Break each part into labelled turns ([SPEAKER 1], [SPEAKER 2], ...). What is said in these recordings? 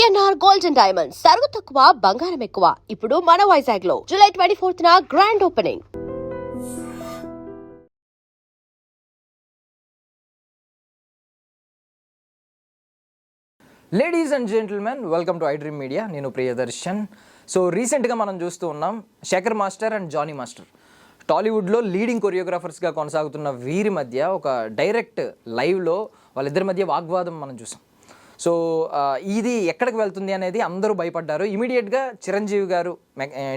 [SPEAKER 1] PNR gold and diamonds సరుకు తక్కువ బంగారం ఎక్కువ. ఇప్పుడు మన వైజాగ్ లో July 24th grand opening.
[SPEAKER 2] Ladies and gentlemen, welcome to iDream media. నేను ప్రియదర్శన్. సో రీసెంట్గా మనం చూస్తూ ఉన్నాం Shekhar master and Jani master టాలీవుడ్లో లీడింగ్ కొరియోగ్రాఫర్స్గా కొనసాగుతున్న వీరి మధ్య ఒక డైరెక్ట్ లైవ్లో వాళ్ళిద్దరి మధ్య వాగ్వాదం మనం చూసాం. సో ఇది ఎక్కడికి వెళ్తుంది అనేది అందరూ భయపడ్డారు. ఇమీడియట్గా చిరంజీవి గారు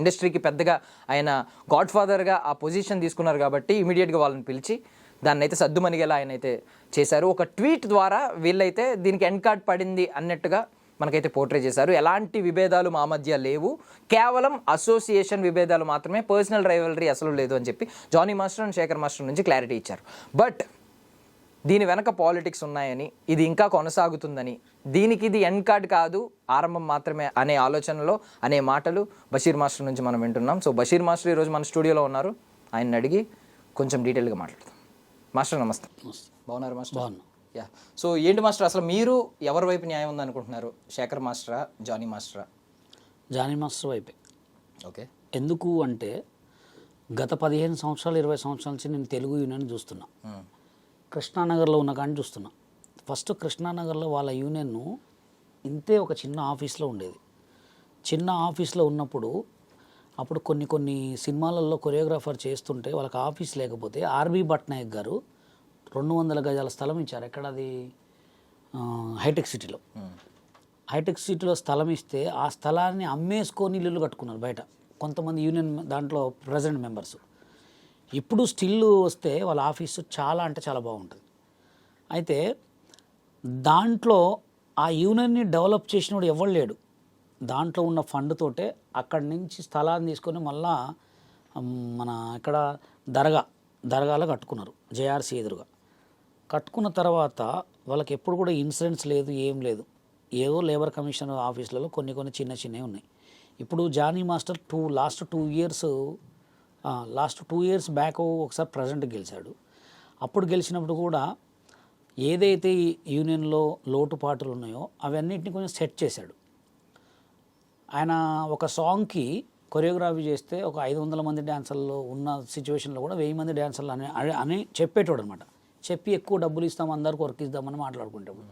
[SPEAKER 2] ఇండస్ట్రీకి పెద్దగా ఆయన గాడ్ ఫాదర్గా ఆ పొజిషన్ తీసుకున్నారు కాబట్టి ఇమీడియట్గా వాళ్ళని పిలిచి దాన్ని అయితే సద్దుమణిగేలా ఆయన అయితే చేశారు. ఒక ట్వీట్ ద్వారా వీళ్ళైతే దీనికి ఎండ్ కార్డ్ పడింది అన్నట్టుగా మనకైతే పోర్ట్రే చేశారు. ఎలాంటి విభేదాలు మా మధ్య లేవు, కేవలం అసోసియేషన్ విభేదాలు మాత్రమే, పర్సనల్ రైవలరీ అసలు లేదు అని చెప్పి Jani master and Shekhar master నుంచి క్లారిటీ ఇచ్చారు. బట్ దీని వెనక పాలిటిక్స్ ఉన్నాయని, ఇది ఇంకా కొనసాగుతుందని, దీనికి ఇది ఎండ్ కార్డ్ కాదు, ఆరంభం మాత్రమే అనే ఆలోచనలో అనే మాటలు బషీర్ మాస్టర్ నుంచి మనం వింటున్నాం. సో బషీర్ మాస్టర్ ఈరోజు మన స్టూడియోలో ఉన్నారు. ఆయన్ని అడిగి కొంచెం డీటెయిల్గా మాట్లాడతాం. మాస్టర్ నమస్తే. బాగున్నారు మాస్టర్?
[SPEAKER 3] బాగున్నా.
[SPEAKER 2] యా. సో ఏంటి మాస్టర్, అసలు మీరు ఎవరి వైపు న్యాయం ఉందనుకుంటున్నారు? శేఖర్ మాస్టరా, జానీ మాస్టరా?
[SPEAKER 3] జానీ మాస్టర్ వైపే.
[SPEAKER 2] ఓకే.
[SPEAKER 3] ఎందుకు అంటే గత 15 సంవత్సరాలు 20 సంవత్సరాల నుంచి నేను తెలుగు యూనియన్ చూస్తున్నా. కృష్ణానగర్లో ఉన్న కానీ చూస్తున్నా. ఫస్ట్ కృష్ణానగర్లో వాళ్ళ యూనియన్ను ఇంతే ఒక చిన్న ఆఫీస్లో ఉండేది. చిన్న ఆఫీస్లో ఉన్నప్పుడు అప్పుడు కొన్ని సినిమాలలో కొరియోగ్రాఫర్ చేస్తుంటే వాళ్ళకి ఆఫీస్ లేకపోతే ఆర్బీ భట్నాయక్ గారు 200 గజాల స్థలం ఇచ్చారు. ఎక్కడ అది? హైటెక్ సిటీలో. హైటెక్ సిటీలో స్థలం ఇస్తే ఆ స్థలాన్ని అమ్మేసుకొని ఇల్లు కట్టుకున్నారు బయట కొంతమంది యూనియన్ దాంట్లో ప్రెసిడెంట్ మెంబర్స్. ఇప్పుడు స్టిల్ వస్తే వాళ్ళ ఆఫీసు చాలా అంటే చాలా బాగుంటుంది. అయితే దాంట్లో ఆ యూనియన్ని డెవలప్ చేసినోడు ఎవరు లేడు. దాంట్లో ఉన్న ఫండ్ తోటే అక్కడి నుంచి స్థలాన్ని తీసుకొని మళ్ళా మన ఇక్కడ దర్గాలో కట్టుకున్నారు, జేఆర్సీ ఎదురుగా. కట్టుకున్న తర్వాత వాళ్ళకి ఎప్పుడు కూడా ఇన్సూరెన్స్ లేదు, ఏం లేదు. ఏదో లేబర్ కమిషన్ ఆఫీసులలో కొన్ని చిన్నవి ఉన్నాయి. ఇప్పుడు Jani master last two years back ఒకసారి ప్రెసిడెంట్ గెలిచాడు. అప్పుడు గెలిచినప్పుడు కూడా ఏదైతే యూనియన్లో లోటుపాటులు ఉన్నాయో అవన్నిటిని కొంచెం సెట్ చేశాడు. ఆయన ఒక సాంగ్కి కొరియోగ్రఫీ చేస్తే ఒక 500 మంది డ్యాన్సర్లు ఉన్న సిచ్యువేషన్లో కూడా 1000 మంది డ్యాన్సర్లు అని చెప్పేటోడు అనమాట. చెప్పి ఎక్కువ డబ్బులు ఇస్తాం, అందరికి వర్క్ ఇద్దామని మాట్లాడుకుంటాము.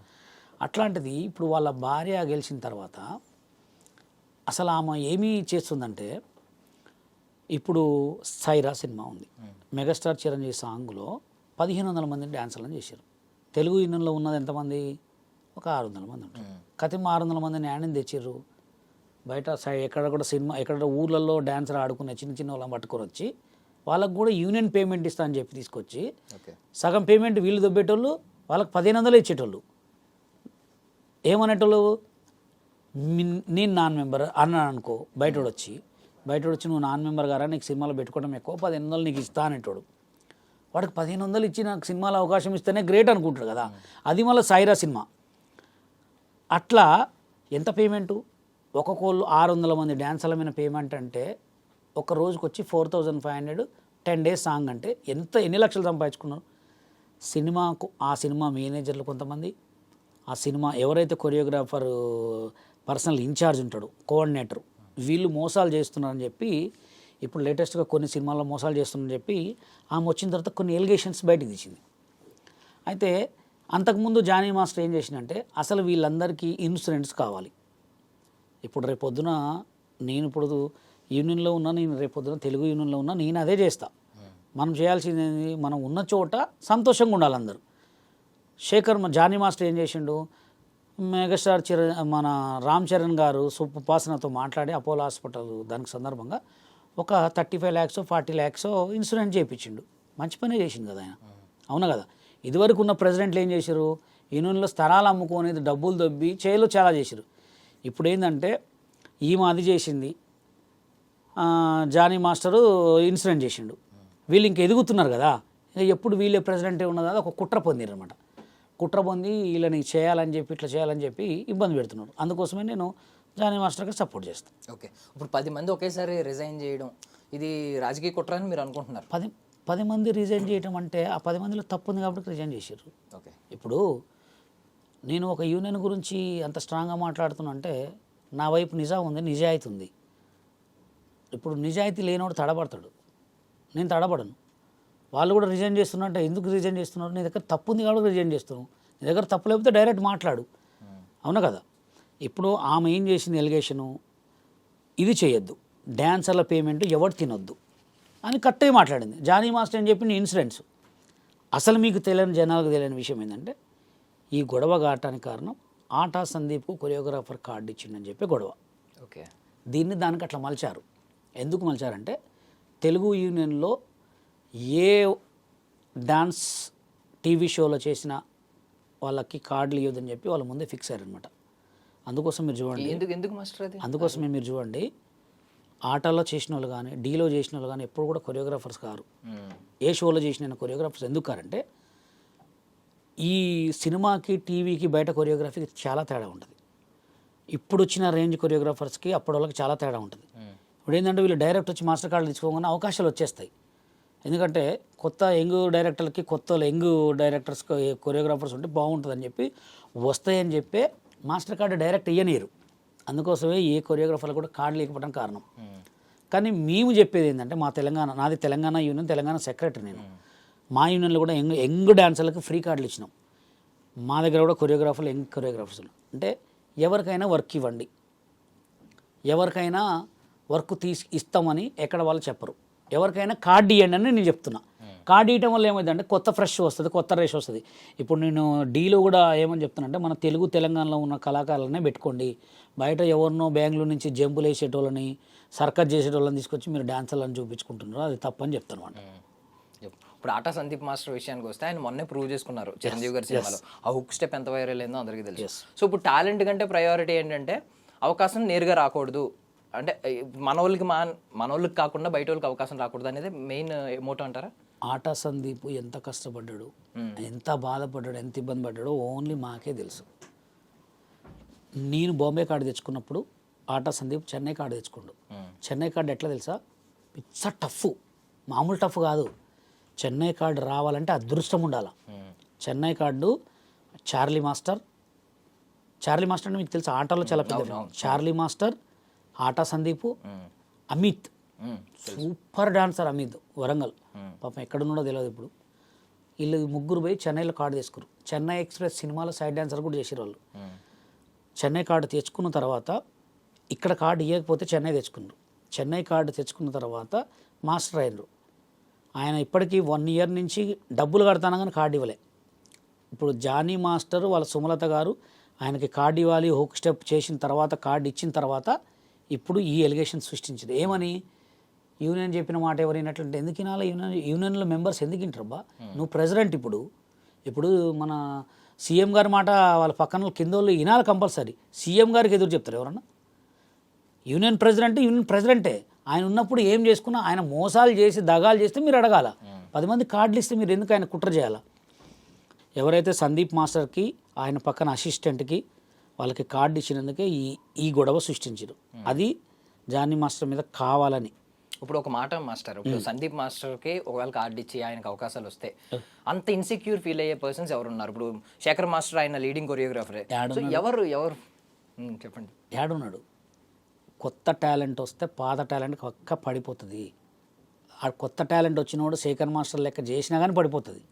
[SPEAKER 3] అట్లాంటిది ఇప్పుడు వాళ్ళ భార్య గెలిచిన తర్వాత అసలు ఆమె ఏమీ చేస్తుందంటే, ఇప్పుడు సైరా సినిమా ఉంది, మెగాస్టార్ చిరంజీవి సాంగ్లో 1500 మంది డ్యాన్సర్లను చేశారు. తెలుగు యూనియన్లో ఉన్నది ఎంతమంది? ఒక 600 మంది ఉంటారు. కతిమ 600 మందిని యాడిని తెచ్చిర్రు? బయట ఎక్కడ కూడా సినిమా ఎక్కడ ఊర్లలో డ్యాన్సర్ ఆడుకునే చిన్న వాళ్ళని పట్టుకొని వచ్చి వాళ్ళకు కూడా యూనియన్ పేమెంట్ ఇస్తా అని చెప్పి తీసుకొచ్చి సగం పేమెంట్ వీళ్ళు దొబ్బేటోళ్ళు, వాళ్ళకి 1500 ఇచ్చేటోళ్ళు. ఏమనేటోళ్ళు? నేను నాన్ మెంబర్ అన్నాను అనుకో, బయటోడు వచ్చి నువ్వు నాన్ మెంబర్ గారా, నీకు సినిమాలో పెట్టుకోవడం ఎక్కువ, 1500 నీకు ఇస్తా అనేటోడు. వాడికి 1500 ఇచ్చి నాకు సినిమాలో అవకాశం ఇస్తేనే గ్రేట్ అనుకుంటాడు కదా. అది మళ్ళీ సైరా సినిమా. అట్లా ఎంత పేమెంటు? ఒక్కొక్కళ్ళు 600 మంది డ్యాన్సర్ల మీద పేమెంట్ అంటే ఒక రోజుకి వచ్చి 4500, 10 days సాంగ్ అంటే ఎన్ని లక్షలు సంపాదించుకున్నారు. ఆ సినిమా మేనేజర్లు కొంతమంది, ఆ సినిమా ఎవరైతే కొరియోగ్రాఫర్ పర్సనల్ ఇన్ఛార్జ్ ఉంటాడు, కోఆర్డినేటర్, వీళ్ళు మోసాలు చేస్తున్నారని చెప్పి ఇప్పుడు లేటెస్ట్గా కొన్ని సినిమాల్లో మోసాలు చేస్తున్నారని చెప్పి ఆమె వచ్చిన తర్వాత కొన్ని ఎలిగేషన్స్ బయటకు తీసింది. అయితే అంతకుముందు జానీ మాస్టర్ ఏం చేసిందంటే, అసలు వీళ్ళందరికీ ఇన్సూరెన్స్ కావాలి. ఇప్పుడు రేపొద్దున నేను ఇప్పుడు యూనియన్లో ఉన్నా, నేను రేపొద్దున తెలుగు యూనియన్లో ఉన్నా, నేను అదే చేస్తా. మనం చేయాల్సింది మనం ఉన్న చోట సంతోషంగా ఉండాలి అందరూ. జానీ మాస్టర్ ఏం చేసిండు? మెగాస్టార్ మన రామ్ చరణ్ గారు సుప్పాసనతో మాట్లాడి అపోలో హాస్పిటల్ దానికి సందర్భంగా ఒక 35 lakhs 40 lakhs ఇన్సూరెన్స్ చేయించిండు. మంచి పనే చేసిండు కదా ఆయన, అవునా కదా. ఇదివరకు ఉన్న ప్రెసిడెంట్లు ఏం చేశారు? యూనియన్లో స్థలాలు అమ్ముకునేది డబ్బులు దొబ్బి చేయలో చాలా చేశారు. ఇప్పుడు ఏంటంటే ఈమె అది చేసింది, జానీ మాస్టరు ఇన్సూరెన్స్ చేసిండు. వీళ్ళు ఇంక ఎదుగుతున్నారు కదా, ఎప్పుడు వీళ్ళే ప్రెసిడెంటే ఉన్నదా ఒక కుట్ర పొందిరు అనమాట. కుట్ర పొంది వీళ్ళని చేయాలని చెప్పి ఇట్లా చేయాలని చెప్పి ఇబ్బంది పెడుతున్నారు. అందుకోసమే నేను జానీ మాస్టర్కి సపోర్ట్ చేస్తాను.
[SPEAKER 2] ఓకే. ఇప్పుడు 10 మంది ఒకేసారి రిజైన్ చేయడం ఇది రాజకీయ కుట్ర అని మీరు అనుకుంటున్నారు?
[SPEAKER 3] 10 మంది రిజైన్ చేయడం అంటే ఆ 10 మందిలో తప్పు ఉంది కాబట్టి రిజైన్ చేశారు.
[SPEAKER 2] ఓకే.
[SPEAKER 3] ఇప్పుడు నేను ఒక యూనియన్ గురించి అంత స్ట్రాంగ్గా మాట్లాడుతున్నా అంటే నా వైపు నిజం ఉంది, నిజాయితీ ఉంది. ఇప్పుడు నిజాయితీ లేనివాడు తడబడతాడు, నేను తడబడను. వాళ్ళు కూడా రిజైన్ చేస్తున్నట్టే, ఎందుకు రిజైన్ చేస్తున్నారు? నీ దగ్గర తప్పు ఉంది కాబట్టి రిజైన్ చేస్తున్నావు. నీ దగ్గర తప్పు లేకపోతే డైరెక్ట్ మాట్లాడు, అవునా కదా? ఇప్పుడు ఆమె ఏం చేసింది ఎలిగేషను, ఇది చేయొద్దు, డ్యాన్సర్ల పేమెంట్ ఎవరు తినొద్దు అని కట్టే మాట్లాడింది. జానీ మాస్టర్ అని చెప్పిన ఇన్సిడెంట్స్. అసలు మీకు తెలియని, జనాలకు తెలియని విషయం ఏంటంటే ఈ గొడవ కావటానికి కారణం ఆటా సందీప్కు కొరియోగ్రాఫర్ కార్డు ఇచ్చిండని చెప్పి గొడవ.
[SPEAKER 2] ఓకే,
[SPEAKER 3] దీన్ని దానికి అట్లా మలిచారు. ఎందుకు మలిచారంటే తెలుగు యూనియన్లో ఏ డాన్స్ టీవీ షోలో చేసిన వాళ్ళకి కార్డులు ఇవ్వదని చెప్పి వాళ్ళ ముందే ఫిక్స్ అయ్యారనమాట. అందుకోసం మీరు చూడండి,
[SPEAKER 2] ఎందుకు మాస్టర్ అది?
[SPEAKER 3] అందుకోసమే మీరు చూడండి, ఆటలో చేసిన వాళ్ళు కానీ డీలో చేసిన వాళ్ళు కానీ ఎప్పుడు కూడా కొరియోగ్రాఫర్స్ కారు. ఏ షోలో చేసిన కొరియోగ్రాఫర్స్ ఎందుకు కారంటే ఈ సినిమాకి టీవీకి బయట కొరియోగ్రఫీకి చాలా తేడా ఉంటుంది. ఇప్పుడు వచ్చిన రేంజ్ కొరియోగ్రాఫర్స్కి అప్పటి వాళ్ళకి చాలా తేడా ఉంటుంది. ఇప్పుడు ఏంటంటే వీళ్ళు డైరెక్ట్ వచ్చి మాస్టర్ కార్డులు తీసుకోగానే అవకాశాలు వచ్చేస్తాయి. ఎందుకంటే కొత్త యంగ్ డైరెక్టర్లకి, కొత్త యంగ్ డైరెక్టర్స్ కొరియోగ్రాఫర్స్ ఉంటే బాగుంటుందని చెప్పి వస్తాయని చెప్పి మాస్టర్ కార్డు డైరెక్ట్ ఇయ్యనీరు. అందుకోసమే ఏ కొరియోగ్రాఫర్లు కూడా కార్డు లేకపోవడం కారణం. కానీ మేము చెప్పేది ఏంటంటే మా తెలంగాణ, నాది తెలంగాణ యూనియన్, తెలంగాణ సెక్రటరీ నేను. మా యూనియన్లో కూడా యంగ్ డాన్సర్లకు ఫ్రీ కార్డులు ఇచ్చినాం. మా దగ్గర కూడా కొరియోగ్రాఫర్లు, యంగ్ కొరియోగ్రాఫర్స్ అంటే ఎవరికైనా వర్క్ ఇవ్వండి, ఎవరికైనా వర్క్ ఇస్తామని ఎక్కడ వాళ్ళు చెప్పరు. ఎవరికైనా కార్డు ఇవ్వండి అని నేను చెప్తున్నా. కార్డు ఇవ్వడం వల్ల ఏమైందంటే కొత్త ఫ్రెష్ వస్తుంది, కొత్త రేష్ వస్తుంది. ఇప్పుడు నేను డీలో కూడా ఏమని చెప్తున్నానంటే మన తెలుగు తెలంగాణలో ఉన్న కళాకారులనే పెట్టుకోండి, బయట ఎవరినో బెంగళూరు నుంచి జంపులు వేసేటోళ్ళని, సర్కస్ చేసేటోళ్ళని తీసుకొచ్చి మీరు డాన్సర్లను చూపించుకుంటున్నారు, అది తప్పని చెప్తాను అన్నమాట.
[SPEAKER 2] ఇప్పుడు ఆటా సందీప్ మాస్టర్ విషయానికి వస్తే ఆయన మొన్నే ప్రూవ్ చేసుకున్నారు చిరంజీవి గారి సినిమాలో. ఆ హుక్ స్టెప్ ఎంత వైరల్ అయిందో అందరికీ తెలుసు. సో ఇప్పుడు టాలెంట్ కంటే ప్రయారిటీ ఏంటంటే అవకాశం నేరుగా రాకూడదు, అంటే మనోళ్ళకి కాకుండా బయట వాళ్ళకి అవకాశం రాకూడదు అనేది మెయిన్ మోటో అంటారా?
[SPEAKER 3] ఆటా సందీప్ ఎంత కష్టపడ్డాడు, ఎంత బాధపడ్డాడు, ఎంత ఇబ్బంది పడ్డాడో ఓన్లీ మాకే తెలుసు. నేను బాంబే కార్డు తెచ్చుకున్నప్పుడు ఆటా సందీప్ చెన్నై కార్డు తెచ్చుకోండు. చెన్నై కార్డు ఎట్లా తెలుసా? ఇట్స్ టఫ్, మామూలు టఫ్ కాదు. చెన్నై కార్డు రావాలంటే అదృష్టం ఉండాలి. చెన్నై కార్డు చార్లీ మాస్టర్ అంటే మీకు తెలుసు, ఆటలో చాలా పెద్ద. చార్లీ మాస్టర్, ఆటా సందీప్, అమిత్, సూపర్ డాన్సర్ అమిత్, వరంగల్, పాపం ఎక్కడున్నాడో తెలియదు ఇప్పుడు. వీళ్ళు ముగ్గురు పోయి చెన్నైలో కార్డు తీసుకురు. చెన్నై ఎక్స్ప్రెస్ సినిమాలో సైడ్ డాన్సర్ కూడా చేసారు వాళ్ళు. చెన్నై కార్డు తెచ్చుకున్న తర్వాత ఇక్కడ కార్డు ఇవ్వకపోతే చెన్నై తెచ్చుకున్నారు. చెన్నై కార్డు తెచ్చుకున్న తర్వాత మాస్టర్ అయినరు. ఆయన ఇప్పటికీ 1 year నుంచి డబ్బులు కడతాను కానీ కార్డు ఇవ్వలే. ఇప్పుడు జానీ మాస్టర్ వాళ్ళ సుమలత గారు ఆయనకి కార్డు ఇవ్వాలి, హుక్ స్టెప్ చేసిన తర్వాత కార్డు ఇచ్చిన తర్వాత ఇప్పుడు ఈ ఎలిగేషన్ సృష్టించింది. ఏమని? యూనియన్ చెప్పిన మాట ఎవరు వినట్లంటే ఎందుకు వినాలి? యూనియన్లో మెంబర్స్ ఎందుకు వింటారబ్బా? నువ్వు ప్రెసిడెంట్. ఇప్పుడు మన సీఎం గారి మాట వాళ్ళ పక్కన కింద వాళ్ళు వినాలి కంపల్సరీ. సీఎం గారికి ఎదురు చెప్తారు ఎవరన్నా? యూనియన్ ప్రెసిడెంటే. ఆయన ఉన్నప్పుడు ఏం చేసుకున్నా ఆయన మోసాలు చేసి దగాలు చేస్తే మీరు అడగాల. 10 మంది కార్డులు ఇస్తే మీరు ఎందుకు ఆయన కుట్ర చేయాలా? ఎవరైతే సందీప్ మాస్టర్కి ఆయన పక్కన అసిస్టెంట్కి వాళ్ళకి కార్డు ఇచ్చినందుకే ఈ గొడవ సృష్టించారు. అది జానీ మాస్టర్ మీద కావాలని.
[SPEAKER 2] ఇప్పుడు ఒక మాట మాస్టర్, ఇప్పుడు సందీప్ మాస్టర్కి ఒకవేళ కార్డు ఇచ్చి ఆయనకు అవకాశాలు వస్తే అంత ఇన్సెక్యూర్ ఫీల్ అయ్యే పర్సన్స్ ఎవరు ఉన్నారు? ఇప్పుడు శేఖర్ మాస్టర్ ఆయన లీడింగ్ కొరియోగ్రాఫరే. ఎవరు చెప్పండి.
[SPEAKER 3] యాడున్నాడు? కొత్త టాలెంట్ వస్తే పాత టాలెంట్ పక్క పడిపోతుంది. ఆ కొత్త టాలెంట్ వచ్చినోడు శేఖర్ మాస్టర్ లెక్క చేసినా కానీ పడిపోతుంది.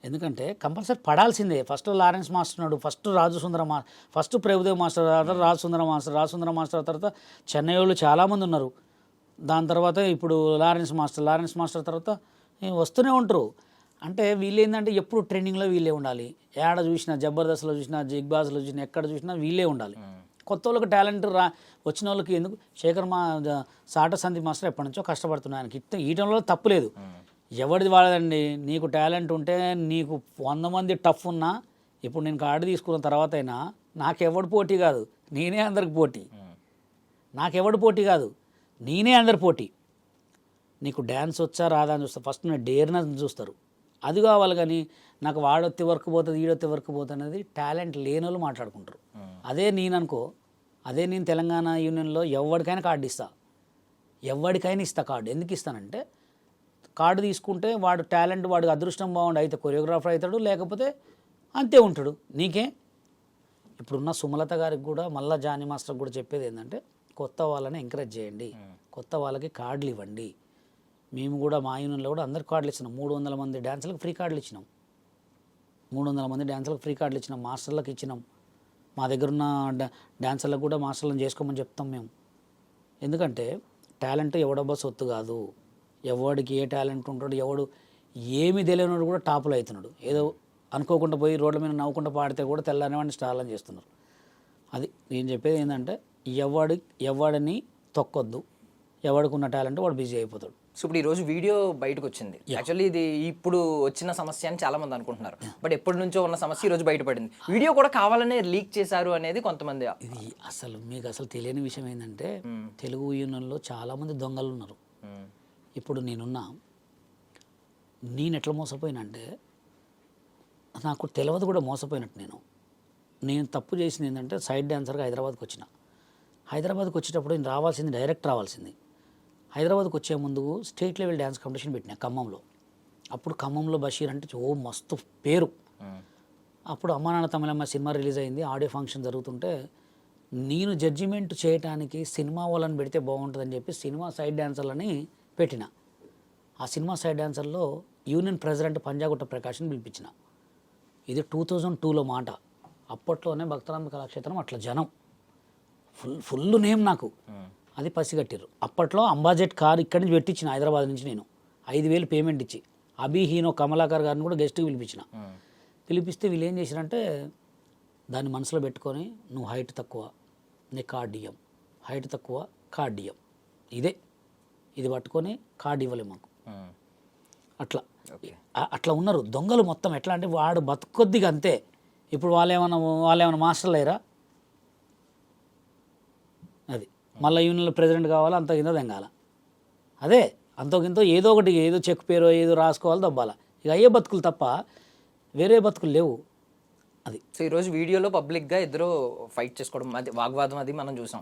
[SPEAKER 3] ఎందుకంటే కంపల్సరీ పడాల్సిందే. ఫస్ట్ లారెన్స్ మాస్టర్ ఉన్నాడు, ఫస్ట్ ప్రభుదేవ్ మాస్టర్, తర్వాత రాజసుందర మాస్టర్ తర్వాత చెన్నై వాళ్ళు చాలామంది ఉన్నారు. దాని తర్వాత ఇప్పుడు లారెన్స్ మాస్టర్ తర్వాత వస్తూనే ఉంటారు. అంటే వీళ్ళు ఏంటంటే ఎప్పుడు ట్రైనింగ్లో వీళ్ళే ఉండాలి. ఏడ చూసినా, జబర్దస్త్లో చూసినా, బిగ్ బాస్లో చూసినా, ఎక్కడ చూసినా వీళ్ళే ఉండాలి. కొత్త వాళ్ళకి టాలెంట్ వచ్చిన వాళ్ళకి ఎందుకు? ఆటా సందీప్ మాస్టర్ ఎప్పటి నుంచో కష్టపడుతున్నాయి. ఆయనకి ఈటంలో తప్పులేదు, ఎవరిది వాడదండి. నీకు టాలెంట్ ఉంటే నీకు 100 మంది టఫ్ ఉన్నా, ఇప్పుడు నేను కార్డు తీసుకున్న తర్వాత అయినా నాకెవడు పోటీ కాదు, నేనే అందరికి పోటీ. నాకెవడు పోటీ కాదు, నేనే అందరి పోటీ. నీకు డ్యాన్స్ వచ్చా రాదా అని చూస్తారు. ఫస్ట్ నేను డేర్నెస్ చూస్తారు, అది కావాలి. కానీ నాకు వాడొత్తి వర్క్ పోతుంది, ఈడొత్తి వర్క్ పోతుంది అనేది టాలెంట్ లేని వాళ్ళు మాట్లాడుకుంటారు. అదే నేను తెలంగాణ యూనియన్లో ఎవరికైనా కార్డు ఇస్తా. కార్డు ఎందుకు ఇస్తానంటే కార్డు తీసుకుంటే వాడు టాలెంట్, వాడు అదృష్టం బాగుండు అయితే కొరియోగ్రాఫర్ అవుతాడు, లేకపోతే అంతే ఉంటాడు. నీకే ఇప్పుడున్న సుమలత గారికి కూడా మళ్ళీ జానీ మాస్టర్కి కూడా చెప్పేది ఏంటంటే కొత్త వాళ్ళని ఎంకరేజ్ చేయండి, కొత్త వాళ్ళకి కార్డులు ఇవ్వండి. మేము కూడా మా యూనియన్లో కూడా అందరికి కార్డులు ఇచ్చినాం. 300 మంది డ్యాన్సర్లకు ఫ్రీ కార్డులు ఇచ్చినాం. 300 మంది డ్యాన్సర్లకు ఫ్రీ కార్డులు ఇచ్చినాం, మాస్టర్లకు ఇచ్చినాం. మా దగ్గర ఉన్న డ్యాన్సర్లకు కూడా మాస్టర్లను చేసుకోమని చెప్తాం మేము. ఎందుకంటే టాలెంట్ ఎవడబ్బా సొత్తు కాదు. ఎవడికి ఏ టాలెంట్ ఉంటాడు, ఎవడు ఏమి తెలియనివాడు కూడా టాపులో అవుతున్నాడు. ఏదో అనుకోకుండా పోయి రోడ్ల మీద నవ్వుకుంటూ పాడితే కూడా తెల్లనివాడిని స్టార్లని చేస్తున్నారు. అది నేను చెప్పేది ఏంటంటే ఎవడిని తొక్కొద్దు, ఎవడికి ఉన్న టాలెంట్ వాడు బిజీ అయిపోతాడు.
[SPEAKER 2] సో ఇప్పుడు ఈరోజు వీడియో బయటకు వచ్చింది. యాక్చువల్లీ ఇది ఇప్పుడు వచ్చిన సమస్య అని చాలా మంది అనుకుంటున్నారు, బట్ ఎప్పటి నుంచో ఉన్న సమస్య ఈరోజు బయటపడింది. వీడియో కూడా కావాలనే లీక్ చేశారు అనేది కొంతమంది.
[SPEAKER 3] ఇది మీకు అసలు తెలియని విషయం ఏంటంటే తెలుగు యూనియన్లో చాలామంది దొంగలు ఉన్నారు. ఇప్పుడు నేను ఎట్లా మోసపోయినంటే నాకు తెలియదు కూడా మోసపోయినట్టు. నేను తప్పు చేసింది ఏంటంటే సైడ్ డ్యాన్సర్గా హైదరాబాద్కి వచ్చిన. హైదరాబాద్కి వచ్చేటప్పుడు నేను రావాల్సింది డైరెక్ట్ రావాల్సింది. హైదరాబాద్కి వచ్చే ముందు స్టేట్ లెవెల్ డ్యాన్స్ కాంపిటీషన్ పెట్టినా ఖమ్మంలో. అప్పుడు ఖమ్మంలో బషీర్ అంటే మస్తు పేరు. అప్పుడు అమ్మా నాన్న తమిళమ్మ సినిమా రిలీజ్ అయింది, ఆడియో ఫంక్షన్ జరుగుతుంటే నేను జడ్జిమెంట్ చేయడానికి సినిమా వాళ్ళని పెడితే బాగుంటుందని చెప్పి సినిమా సైడ్ డ్యాన్సర్లని పెట్టిన. ఆ సినిమా సైడ్ డాన్సర్లో యూనియన్ ప్రెసిడెంట్ పంజాగుట్ట ప్రకాష్ని పిలిపించిన. ఇది 2002లో మాట. అప్పట్లోనే భక్తరామ కళాక్షేత్రం అట్లా జనం ఫుల్ నేమ్ నాకు. అది పసిగట్టిర్రు. అప్పట్లో అంబాజెట్ కార్ ఇక్కడి నుంచి పెట్టించిన హైదరాబాద్ నుంచి నేను 5,000 పేమెంట్ ఇచ్చి అభి హీనో కమలాకర్ గారిని కూడా గెస్ట్కి పిలిపించిన. పిలిపిస్తే వీళ్ళు ఏం చేశారంటే దాన్ని మనసులో పెట్టుకొని నువ్వు హైట్ తక్కువ నీ కార్డియం, హైట్ తక్కువ కార్డియం, ఇది పట్టుకొని కార్డు ఇవ్వలేము మాకు. అట్లా ఉన్నారు దొంగలు మొత్తం. ఎట్లా అంటే వాడు బతుకొద్దిగా అంతే. ఇప్పుడు వాళ్ళేమన్నా మాస్టర్లు అయ్యారా? అది మళ్ళీ యూనియన్లో ప్రెసిడెంట్ కావాలా, అంత కింద తెంగాల. అదే అంతకింతో ఏదో ఒకటి, ఏదో చెక్ పేరో ఏదో రాసుకోవాలి, దబ్బాల. ఇక అయ్యే బతుకులు తప్ప వేరే బతుకులు లేవు. అది.
[SPEAKER 2] సో ఈరోజు వీడియోలో పబ్లిక్గా ఇద్దరు ఫైట్ చేసుకోవడం, అది వాగ్వాదం అది మనం చూసాం.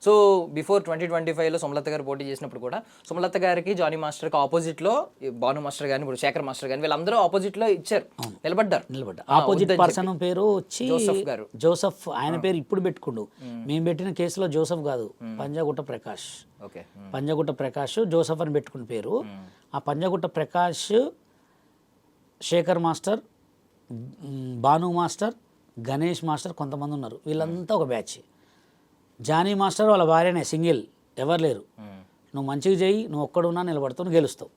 [SPEAKER 2] సో బిఫోర్ 2025లో సుమలత గారు పోటీ చేసినప్పుడు కూడా సుమలత గారికి జానీ మాస్టర్కి ఆపోజిట్లో భాను మాస్టర్ కానీ ఇప్పుడు శేఖర్ మాస్టర్ కానీ వీళ్ళందరూ ఆపోజిట్లో ఇచ్చారు, నిలబడ్డారు.
[SPEAKER 3] ఆపోజిట్ పర్సన్ పేరు వచ్చి
[SPEAKER 2] జోసఫ్ గారు.
[SPEAKER 3] జోసఫ్ ఆయన పేరు ఇప్పుడు పెట్టుకుండు. మేము పెట్టిన కేసులో జోసఫ్ కాదు, పంజాగుట్ట ప్రకాష్. పంజాగుట్ట ప్రకాష్ జోసఫ్ అని పెట్టుకున్న పేరు. ఆ Panjagutta Prakash, Shekhar master, Bhanu master, Ganesh master కొంతమంది ఉన్నారు. వీళ్ళంతా ఒక బ్యాచ్. జానీ మాస్టర్ వాళ్ళ భార్యనే, సింగిల్, ఎవరు లేరు. నువ్వు మంచిగా చేయి, నువ్వు ఒక్కడున్నా నిలబడతావు, నువ్వు గెలుస్తావు.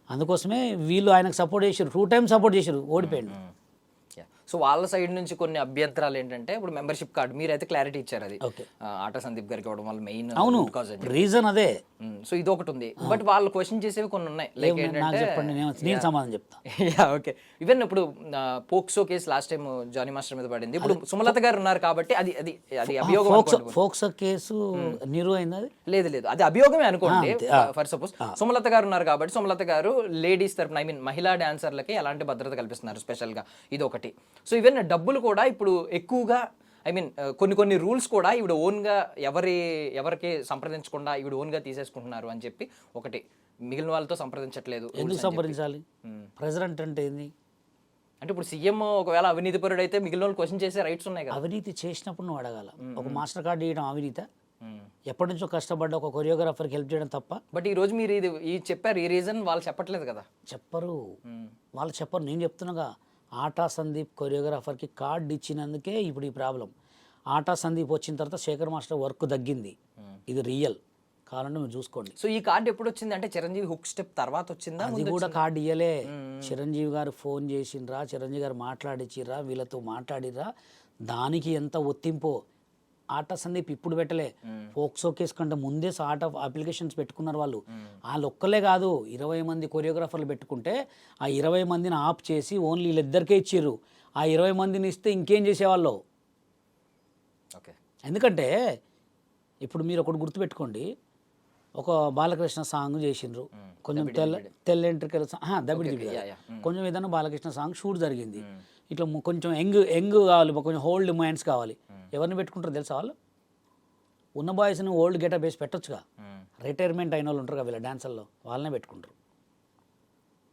[SPEAKER 3] అందుకోసమే వీళ్ళు ఆయనకు సపోర్ట్ చేశారు, 2 times సపోర్ట్ చేశారు, ఓడిపోయాడు.
[SPEAKER 2] సో వాళ్ళ సైడ్ నుంచి కొన్ని అభ్యంతరాలు ఏంటంటే ఇప్పుడు మెంబర్షిప్ కార్డు మీరైతే క్లారిటీ ఇచ్చారు, అది ఆటా సందీప్ గారికి ఇవ్వడం వల్ల మెయిన్
[SPEAKER 3] రీజన్ అదే.
[SPEAKER 2] సో ఇది ఒకటి ఉంది, బట్ వాళ్ళు క్వశ్చన్ చేసేవి కొన్ని ఉన్నాయి. లైక్ ఏంటంటే
[SPEAKER 3] నేను సమాధానం చెప్తా.
[SPEAKER 2] ఓకే, ఈవెన్ ఇప్పుడు POCSO case last time Jani master మీద పడింది. ఇప్పుడు సుమలత గారు ఉన్నారు కాబట్టి అది అది అది అభియోగం.
[SPEAKER 3] పోక్సో కేసు నిరూ అయింది. అది
[SPEAKER 2] లేదు, అది అభియోగమే అనుకోండి. ఫర్ సపోజ్ సుమలత గారు ఉన్నారు కాబట్టి సుమలత గారు లేడీస్ తరపున, ఐ మీన్ మహిళా డాన్సర్లకి ఎలాంటి భద్రత కల్పిస్తున్నారు స్పెషల్గా, ఇది ఒకటి. సో ఈవెన్ డబ్బులు కూడా ఇప్పుడు ఎక్కువగా, ఐ మీన్ కొన్ని రూల్స్ కూడా ఈవిడ ఓన్గా ఎవరికి సంప్రదించకుండా ఈవిడ ఓన్గా తీసేసుకుంటున్నారు అని చెప్పి ఒకటి. మిగిలిన వాళ్ళతో సంప్రదించట్లేదు.
[SPEAKER 3] ఎందుకు సంప్రదించాలి? ప్రెసిడెంట్ అంటే ఏంది?
[SPEAKER 2] అంటే ఇప్పుడు సీఎం ఒకవేళ అవినీతి పరుడు అయితే మిగిలిన వాళ్ళు క్వశ్చన్ చేసే రైట్స్ ఉన్నాయి కదా.
[SPEAKER 3] అవినీతి చేసినప్పుడు నువ్వు అడగాల. ఒక మాస్టర్ కార్డు ఇవ్వడం అవినీత? ఎప్పటి నుంచో కష్టపడ్డ ఒక కొరియోగ్రాఫర్కి హెల్ప్ చేయడం తప్ప.
[SPEAKER 2] బట్ ఈ రోజు మీరు ఇది చెప్పారు, ఈ రీజన్ వాళ్ళు చెప్పట్లేదు కదా.
[SPEAKER 3] చెప్పరు, వాళ్ళు చెప్పరు. నేను చెప్తున్నాగా, ఆటా సందీప్ కొరియోగ్రాఫర్కి కార్డు ఇచ్చినందుకే ఇప్పుడు ఈ ప్రాబ్లం. ఆటా సందీప్ వచ్చిన తర్వాత శేఖర్ మాస్టర్ వర్క్ తగ్గింది. ఇది రియల్, కావాలంటే మీరు చూసుకోండి.
[SPEAKER 2] సో ఈ కార్డు ఎప్పుడు వచ్చింది అంటే చిరంజీవి హుక్ స్టెప్ తర్వాత వచ్చిందా?
[SPEAKER 3] అది కూడా కార్డు ఇయ్యలే. చిరంజీవి గారు ఫోన్ చేసిండ్రా, చిరంజీవి గారు మాట్లాడిచ్చిర్రా, వీళ్ళతో మాట్లాడిర్రా, దానికి ఎంత ఒత్తింపో. ఆటా సందీప్ ఇప్పుడు పెట్టలే, పోక్సో కేసు కంటే ముందే ఆర్ట్ ఆఫ్ అప్లికేషన్స్ పెట్టుకున్నారు వాళ్ళు. వాళ్ళు ఒక్కలే కాదు, 20 మంది కొరియోగ్రాఫర్లు పెట్టుకుంటే ఆ 20 మందిని ఆప్ చేసి ఓన్లీ వీళ్ళిద్దరికే ఇచ్చిర్రు. ఆ 20 మందిని ఇస్తే ఇంకేం చేసేవాళ్ళు.
[SPEAKER 2] ఓకే,
[SPEAKER 3] ఎందుకంటే ఇప్పుడు మీరు ఒకటి గుర్తుపెట్టుకోండి, ఒక బాలకృష్ణ సాంగ్ చేసిండ్రు, కొంచెం తెల్ల ఎంట్రికల దబిడి కొంచెం ఏదైనా బాలకృష్ణ సాంగ్ షూట్ జరిగింది. ఇట్లా కొంచెం యంగ్ కావాలి, కొంచెం ఓల్డ్ మైండ్స్ కావాలి. ఎవరిని పెట్టుకుంటారో తెలుసా? వాళ్ళు ఉన్న బాయ్స్ని ఓల్డ్ గెటప్ వేసి పెట్టొచ్చుగా. రిటైర్మెంట్ అయిన వాళ్ళు ఉంటారు కదా వీళ్ళ డాన్సర్లో, వాళ్ళనే పెట్టుకుంటారు.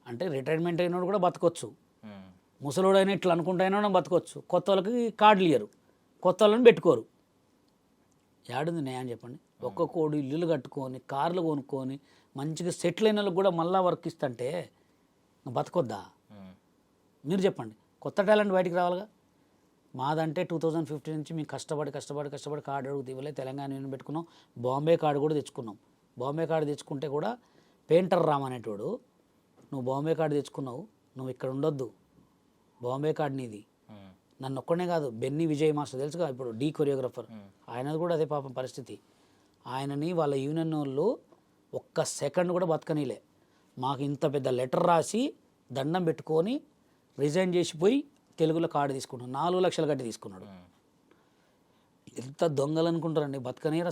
[SPEAKER 3] అంటే రిటైర్మెంట్ అయినోడు కూడా బతకొచ్చు, ముసలోడైనా ఇట్లా అనుకుంటా అయినా బతకొచ్చు. కొత్త వాళ్ళకి కార్డులు ఇయ్యరు. కొత్త వాళ్ళని పెట్టుకోరు. ఏడుంది న్యాయం చెప్పండి? ఒక్కొక్కడు ఇల్లులు కట్టుకొని కార్లు కొనుక్కొని మంచిగా సెటిల్ అయిన వాళ్ళకి కూడా మళ్ళా వర్క్ ఇస్తుంటే బతకొద్దా? మీరు చెప్పండి. కొత్త టాలెంట్ బయటికి రావాలిగా. మాదంటే 2015 నుంచి మేము కష్టపడి కార్డు అడుగు ఇవ్వలే. తెలంగాణ యూనియన్ పెట్టుకున్నాం. బాంబే కార్డు కూడా తెచ్చుకున్నాం. బాంబే కార్డు తెచ్చుకుంటే కూడా పెయింటర్ రామ్ అనేటోడు, నువ్వు బాంబే కార్డు తెచ్చుకున్నావు, నువ్వు ఇక్కడ ఉండొద్దు, బాంబే కార్డు నీది. నన్ను ఒక్కడే కాదు, బెన్నీ విజయ్ మాస్టర్ తెలుసుగా, ఇప్పుడు డీ కొరియోగ్రాఫర్, ఆయనది కూడా అదే పాపం పరిస్థితి. ఆయనని వాళ్ళ యూనియన్ వాళ్ళు ఒక్క సెకండ్ కూడా బతకనీలే. మాకు ఇంత పెద్ద లెటర్ రాసి దండం పెట్టుకొని రిజైన్ చేసిపోయి తెలుగులో కార్డు తీసుకున్నాడు. 4 లక్షలు కట్టి తీసుకున్నాడు. ఎంత దొంగలు అనుకుంటారండి? బతకనేరు,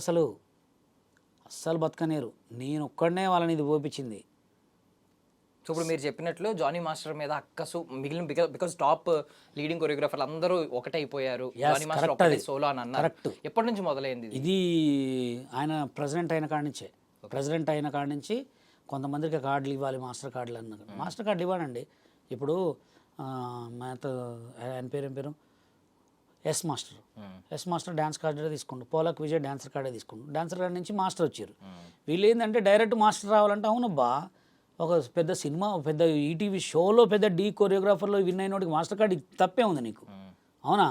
[SPEAKER 3] అస్సలు బతకనేరు. నేను ఒక్కడనే వాళ్ళని ఇది ఓపించింది.
[SPEAKER 2] సో ఇప్పుడు మీరు చెప్పినట్లు జానీ మాస్టర్ మీద అక్కసు మిగిలిన బికాస్ టాప్ లీడింగ్ కొరియోగ్రాఫర్లు అందరూ ఒకటే అయిపోయారు, జానీ మాస్టర్ ఒకటే సోలో అని అన్నారు. ఎప్పటి నుంచి మొదలైంది
[SPEAKER 3] ఇది? ఆయన ప్రెసిడెంట్ అయిన కాడి నుంచే. ప్రెసిడెంట్ అయిన కాడి నుంచి కొంతమందికి కార్డులు ఇవ్వాలి, మాస్టర్ కార్డులు అన్నారు. మాస్టర్ కార్డు ఇవ్వనండి. ఇప్పుడు ఆయన పేరు ఎస్ మాస్టర్ డ్యాన్స్ కార్డే తీసుకుంటు, పోలక్ విజయ్ డాన్సర్ కార్డే తీసుకుంటు. డాన్సర్ కార్డు నుంచి మాస్టర్ వచ్చారు. వీళ్ళు ఏంటంటే డైరెక్ట్ మాస్టర్ రావాలంటే అవునబ్బా, ఒక పెద్ద సినిమా, పెద్ద ఈటీవీ షోలో పెద్ద డీ కొరియోగ్రాఫర్లో విన్ అయినోడికి మాస్టర్ కార్డు తప్పే ఉంది నీకు? అవునా?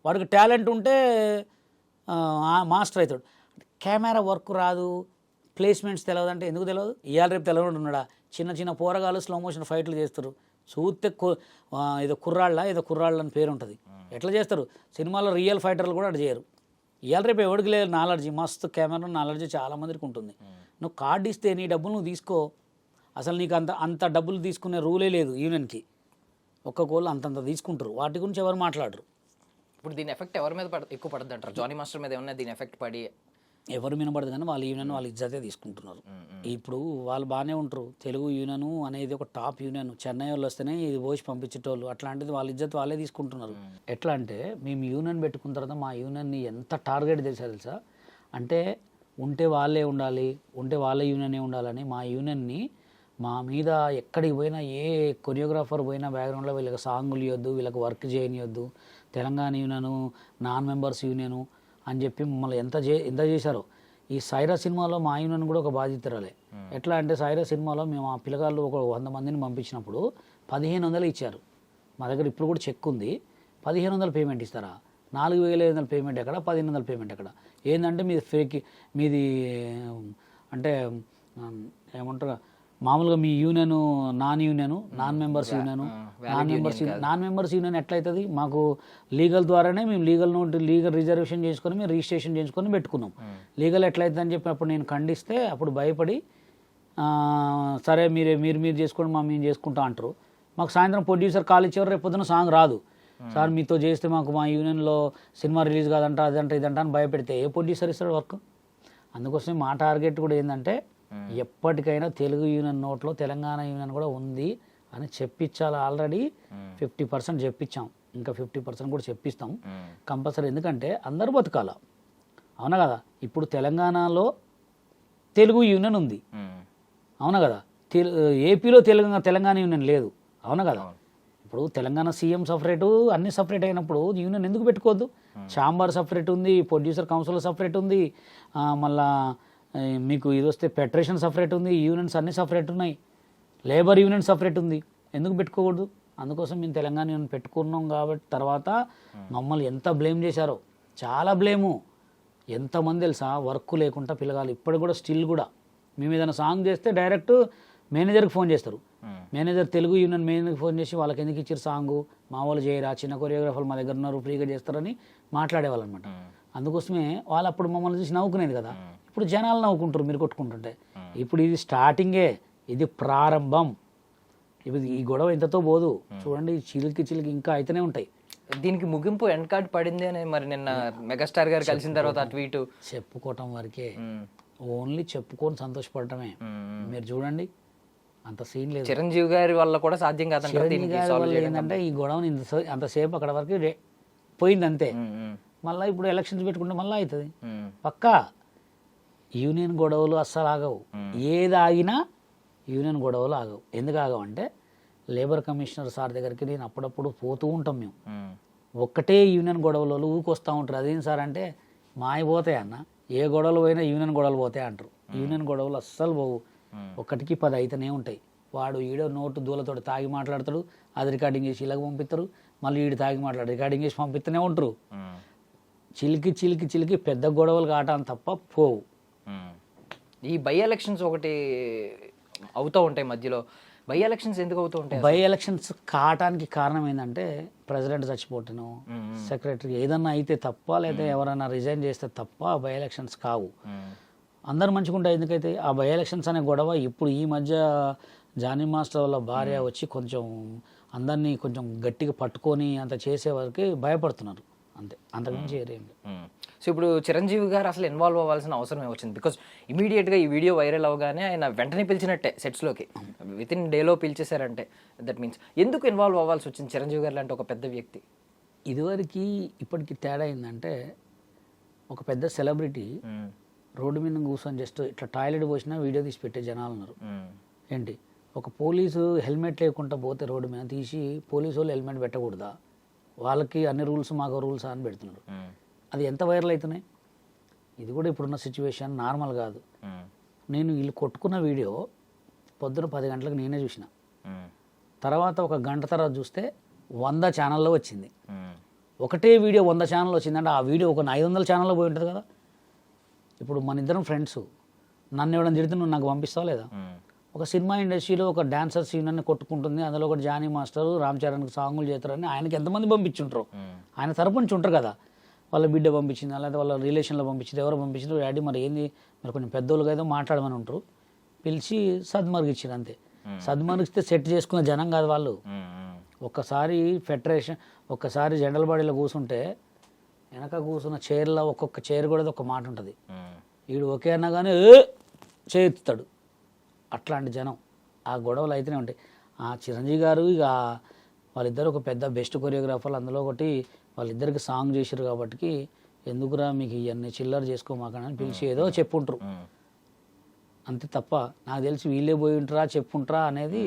[SPEAKER 3] వాడికి టాలెంట్ ఉంటే మాస్టర్ అవుతాడు. కెమెరా వర్క్ రాదు, ప్లేస్మెంట్స్ తెలియదు అంటే ఎందుకు తెలియదు? ఇవాళ రేపు తెలియదు ఉన్నాడా? చిన్న పోరగాళ్ళు స్లో మోషన్ ఫైట్లు చేస్తారు. చూస్తే ఏదో కుర్రాళ్ళ అని పేరు ఉంటుంది. ఎట్లా చేస్తారు? సినిమాలో రియల్ ఫైటర్లు కూడా అటు చేయరు. ఇవాళ రేపు ఎవరికి లేదు నాలెడ్జీ, మస్తు కెమెరా నాలెడ్జీ చాలామందికి ఉంటుంది. నువ్వు కార్డు ఇస్తే నీ డబ్బులు నువ్వు తీసుకో. అసలు నీకు అంత డబ్బులు తీసుకునే రూలే లేదు యూనియన్కి. ఒక్కొక్కళ్ళు అంతంత తీసుకుంటారు. వాటి గురించి ఎవరు మాట్లాడరు.
[SPEAKER 2] ఇప్పుడు దీని ఎఫెక్ట్ ఎవరి మీద ఎక్కువ పడుతుంది అంటారు? జానీ మాస్టర్ మీద ఏమన్నా దీని ఎఫెక్ట్ పడి?
[SPEAKER 3] ఎవరు వినబడదు కానీ వాళ్ళ యూనియన్ వాళ్ళ ఇజ్జతే తీసుకుంటున్నారు. ఇప్పుడు వాళ్ళు బాగానే ఉంటారు. తెలుగు యూనియన్ అనేది ఒక టాప్ యూనియన్. చెన్నై వాళ్ళు వస్తేనే ఇది పోసి పంపించేటోళ్ళు. అట్లాంటిది వాళ్ళ ఇజ్జత్ వాళ్ళే తీసుకుంటున్నారు. ఎట్లా అంటే మేము యూనియన్ పెట్టుకున్న తర్వాత మా యూనియన్ని ఎంత టార్గెట్ తెలుసా? అంటే ఉంటే వాళ్ళే ఉండాలి, ఉంటే వాళ్ళ యూనియనే ఉండాలని మా యూనియన్ని మా మీద ఎక్కడికి పోయినా, ఏ కొరియోగ్రాఫర్ పోయినా బ్యాక్గ్రౌండ్లో వీళ్ళకి సాంగులు ఇవ్వద్దు, వీళ్ళకి వర్క్ చేయనియొద్దు, Telangana union non members union అని చెప్పి మమ్మల్ని ఎంత చేశారో. ఈ సైరా సినిమాలో మా యూనియన్ కూడా ఒక బాధ్యతరాలే. ఎట్లా అంటే సైరా సినిమాలో మేము ఆ పిల్లగాళ్ళు ఒక 100 మందిని పంపించినప్పుడు 1500 ఇచ్చారు. మా దగ్గర ఇప్పుడు కూడా చెక్ ఉంది. 1500 పేమెంట్ ఇస్తారా? 4500 పేమెంట్ ఎక్కడ, 1500 పేమెంట్ ఎక్కడ? ఏంటంటే మీది అంటే ఏమంటారు, మామూలుగా మీ యూనియన్ నాన్ మెంబర్స్ యూనియన్ ఎట్లయితుంది? మాకు లీగల్ ద్వారానే మేము లీగల్ రిజర్వేషన్ చేసుకొని మేము రిజిస్ట్రేషన్ చేసుకొని పెట్టుకున్నాం. లీగల్ ఎట్లయితుంది అని చెప్పి అప్పుడు నేను ఖండిస్తే అప్పుడు భయపడి సరే మీరు చేసుకోండి, మేము చేసుకుంటా అంటారు. మాకు సాయంత్రం ప్రొడ్యూసర్ కాల్ ఇచ్చేవారు, రేపు పొద్దున సాంగ్ రాదు సార్, మీతో చేస్తే మాకు మా యూనియన్లో సినిమా రిలీజ్ కాదంట, అదంట ఇదంట అని భయపెడితే ఏ ప్రొడ్యూసర్ ఇస్తాడు వర్క్? అందుకోసమే మా టార్గెట్ కూడా ఏంటంటే ఎప్పటికైనా తెలుగు యూనియన్ నోట్లో తెలంగాణ యూనియన్ కూడా ఉంది అని చెప్పించాలి. ఆల్రెడీ 50% చెప్పించాం, ఇంకా 50% కూడా చెప్పిస్తాం కంపల్సరీ. ఎందుకంటే అందరూ బతకాల, అవునా కదా? ఇప్పుడు తెలంగాణలో తెలుగు యూనియన్ ఉంది, అవునా కదా? ఏపీలో తెలంగాణ యూనియన్ లేదు, అవునా కదా? ఇప్పుడు తెలంగాణ సీఎం సపరేటు, అన్ని సపరేట్ అయినప్పుడు యూనియన్ ఎందుకు పెట్టుకోవద్దు? ఛాంబర్ సపరేట్ ఉంది, ప్రొడ్యూసర్ కౌన్సిల్ సపరేట్ ఉంది, మళ్ళా మీకు ఇది వస్తే ఫెడరేషన్ సపరేట్ ఉంది, యూనియన్స్ అన్నీ సపరేట్ ఉన్నాయి, లేబర్ యూనియన్ సపరేట్ ఉంది. ఎందుకు పెట్టుకోకూడదు? అందుకోసం మేము తెలంగాణ యూనియన్ పెట్టుకున్నాం. కాబట్టి తర్వాత మమ్మల్ని ఎంత బ్లేమ్ చేశారో, చాలా బ్లేము. ఎంతమంది తెలుసా వర్క్ లేకుండా పిల్లగాలు ఇప్పటికి కూడా స్టిల్ కూడా మేము ఏదైనా సాంగ్ చేస్తే డైరెక్ట్ మేనేజర్కి ఫోన్ చేస్తారు. మేనేజర్ తెలుగు యూనియన్ మేనేజర్కి ఫోన్ చేసి వాళ్ళకి ఎందుకు ఇచ్చారు సాంగు, మా వాళ్ళు చేయరా, చిన్న కొరియోగ్రాఫర్లు మా దగ్గర ఉన్నారు, ఫ్రీగా చేస్తారని మాట్లాడేవాళ్ళు అనమాట. అందుకోసమే వాళ్ళు అప్పుడు మమ్మల్ని చూసి నవ్వుకునేది కదా. ఇప్పుడు జనాలు నవ్వుకుంటారు మీరు కొట్టుకుంటుంటే. ఇప్పుడు ఇది స్టార్టింగే, ఇది ప్రారంభం. ఇప్పుడు ఈ గొడవ ఇంతతో పోదు, చూడండి చిలికి ఇంకా అయితేనే ఉంటాయి.
[SPEAKER 2] దీనికి ముగింపు ఎండ్ కార్డ్ పడింది అని మరి నిన్న మెగాస్టార్ గారు కలిసిన తర్వాత ఆ ట్వీట్
[SPEAKER 3] చెప్పుకోవటం వరకే, ఓన్లీ చెప్పుకొని సంతోషపడటమే. మీరు చూడండి అంత సీన్ లేదు.
[SPEAKER 2] చిరంజీవి గారి వల్ల కూడా సాధ్యం కాదంటే
[SPEAKER 3] ఏంటంటే ఈ గొడవని అంతసేపు అక్కడ వరకు పోయింది అంతే. మళ్ళీ ఇప్పుడు ఎలక్షన్స్ పెట్టుకుంటే మళ్ళీ అవుతుంది పక్కా. యూనియన్ గొడవలు అస్సలు ఆగవు, ఏది ఆగినా యూనియన్ గొడవలు ఆగవు. ఎందుకు ఆగవు అంటే లేబర్ కమిషనర్ సార్ దగ్గరికి నేను అప్పుడప్పుడు పోతూ ఉంటాం మేము. ఒక్కటే యూనియన్ గొడవలు ఊకొస్తూ ఉంటారు. అదేం సార్ అంటే మాయపోతాయి అన్న, ఏ గొడవలు పోయినా యూనియన్ గొడవలు పోతాయి అంటారు. యూనియన్ గొడవలు అస్సలు పోవు, ఒకటికి 10 అయితేనే ఉంటాయి. వాడు ఈడో నోటు దూలతోటి తాగి మాట్లాడతాడు, అది రికార్డింగ్ చేసి ఇలాగ పంపిస్తారు, మళ్ళీ ఈడు తాగి మాట్లాడు రికార్డింగ్ చేసి పంపిస్తూనే ఉంటారు. చిలికి పెద్ద గొడవలు కావటాన్ని తప్ప పోవు.
[SPEAKER 2] ఈ బై ఎలక్షన్స్ ఒకటి అవుతూ ఉంటాయి మధ్యలో. బై ఎలక్షన్స్ ఎందుకు అవుతూ ఉంటాయి?
[SPEAKER 3] బై ఎలక్షన్స్ కావటానికి కారణం ఏంటంటే ప్రెసిడెంట్ చచ్చిపోవటం, సెక్రటరీ ఏదన్నా అయితే తప్ప, లేదా ఎవరైనా రిజైన్ చేస్తే తప్ప బై ఎలక్షన్స్ కావు. అందరు మంచిగా ఉంటాయి. ఎందుకైతే ఆ బై ఎలక్షన్స్ అనే గొడవ ఇప్పుడు ఈ మధ్య జానీ మాస్టర్ వాళ్ళ భార్య వచ్చి కొంచెం అందరినీ కొంచెం గట్టిగా పట్టుకొని అంత చేసే వరకు భయపడుతున్నారు అంతే, అంతకుమించి ఏరేం లేదు.
[SPEAKER 2] సో ఇప్పుడు చిరంజీవి గారు అసలు ఇన్వాల్వ్ అవ్వాల్సిన అవసరమే వచ్చింది. బికాజ్ ఇమీడియట్గా ఈ వీడియో వైరల్ అవగానే ఆయన వెంటనే పిలిచినట్టే సెట్స్లోకి, విత్ ఇన్ డేలో పిలిచేశారంటే దట్ మీన్స్ ఎందుకు ఇన్వాల్వ్ అవ్వాల్సి వచ్చింది చిరంజీవి గారు లాంటి ఒక పెద్ద వ్యక్తి?
[SPEAKER 3] ఇదివరకు ఇప్పటికి తేడా ఏంటంటే, ఒక పెద్ద సెలబ్రిటీ రోడ్డు మీద కూర్చొని జస్ట్ ఇట్లా టాయిలెట్ పోసినా వీడియో తీసి పెట్టే జనాలు ఉన్నారు. ఏంటి, ఒక పోలీసు హెల్మెట్ లేకుండా పోతే రోడ్డు మీద తీసి పోలీసు వాళ్ళు హెల్మెట్ పెట్టకూడదా, వాళ్ళకి అన్ని రూల్స్ మాకు రూల్స్ అని పెడుతున్నారు. అది ఎంత వైరల్ అవుతున్నాయి. ఇది కూడా ఇప్పుడున్న సిచ్యువేషన్ నార్మల్ కాదు. నేను వీళ్ళు కొట్టుకున్న వీడియో పొద్దున 10 గంటలకు నేనే చూసిన, తర్వాత ఒక గంట తర్వాత చూస్తే 100 ఛానల్లో వచ్చింది. ఒకటే వీడియో 100 ఛానల్ వచ్చిందంటే ఆ వీడియో ఒక 500 ఛానల్లో పోయి ఉంటుంది కదా. ఇప్పుడు మన ఇద్దరం ఫ్రెండ్స్, నన్ను ఎవడని తిడితే నువ్వు నాకు పంపిస్తావా లేదా? ఒక సినిమా ఇండస్ట్రీలో ఒక డాన్సర్ సీన్ కొట్టుకుంటుంది, అందులో ఒకటి జానీ మాస్టర్ రామ్ చరణ్కి సాంగులు చేస్తారని ఆయనకి ఎంతమంది పంపించుంటారు, ఆయన తరపు నుంచి ఉంటారు కదా. వాళ్ళ బిడ్డ పంపించింది, లేదా వాళ్ళ రిలేషన్లో పంపించింది, ఎవరు పంపించారు, డాడీ మరి ఏంది మరి కొంచెం పెద్దోళ్ళుగా అయితే మాట్లాడమని ఉంటారు. పిలిచి సద్మర్గిచ్చారు అంతే. సద్మర్గిస్తే సెట్ చేసుకున్న జనం కాదు వాళ్ళు. ఒక్కసారి ఫెడరేషన్, ఒక్కసారి జనరల్ బాడీలో కూర్చుంటే వెనక కూర్చున్న చైర్లో ఒక్కొక్క చైర్ కూడా ఒక మాట ఉంటుంది. వీడు ఒకే అన్నా కానీ చేస్తాడు. అట్లాంటి జనం ఆ గొడవలు అయితేనే ఉంటాయి. ఆ చిరంజీవి గారు ఇక వాళ్ళిద్దరు ఒక పెద్ద బెస్ట్ కొరియోగ్రాఫర్లు, అందులో ఒకటి వాళ్ళిద్దరికి సాంగ్ చేశారు కాబట్టి ఎందుకురా మీకు ఇవన్నీ చిల్లర చేసుకోమాకని పిలిచి ఏదో చెప్పుంటారు అంతే తప్ప నాకు తెలిసి వీళ్ళే పోయి ఉంటారా చెప్పుంటారా అనేది